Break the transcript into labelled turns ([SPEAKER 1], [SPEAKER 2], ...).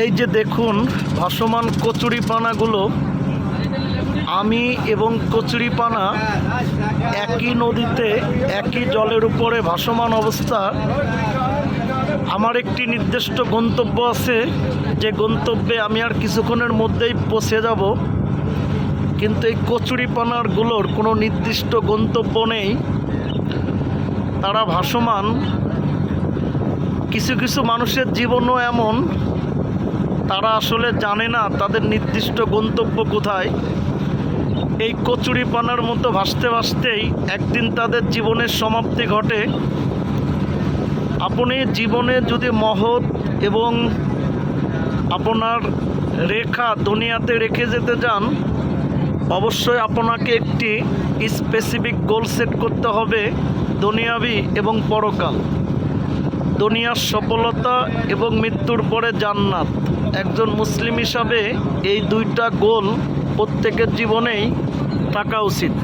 [SPEAKER 1] এই যে দেখুন ভাসমান কচুরিপানাগুলো, আমি এবং কচুরিপানা একই নদীতে একই জলের উপরে ভাসমান অবস্থা। আমার একটি নির্দিষ্ট গন্তব্য আছে, যে গন্তব্যে আমি আর কিছুক্ষণের মধ্যেই পৌঁছে যাব, কিন্তু এই কচুরিপানাগুলোর কোনো নির্দিষ্ট গন্তব্য নেই, তারা ভাসমান। কিছু কিছু মানুষের জীবনও এমন, তারা আসলে জানে না তাদের নির্দিষ্ট গন্তব্য কোথায়। এই কচুরিপানার মতো ভাসতে ভাসতেই একদিন তাদের জীবনের সমাপ্তি ঘটে। আপনি জীবনে যদি মহৎ এবং আপনার রেখা দুনিয়াতে রেখে যেতে চান, অবশ্যই আপনাকে একটি স্পেসিফিক গোল সেট করতে হবে, দুনিয়াবি এবং পরকাল। দুনিয়ার সফলতা এবং মৃত্যুর পরে জান্নাত। একজন মুসলিম হিসাবে এই দুইটা গোল প্রত্যেকের জীবনেই থাকা উচিত।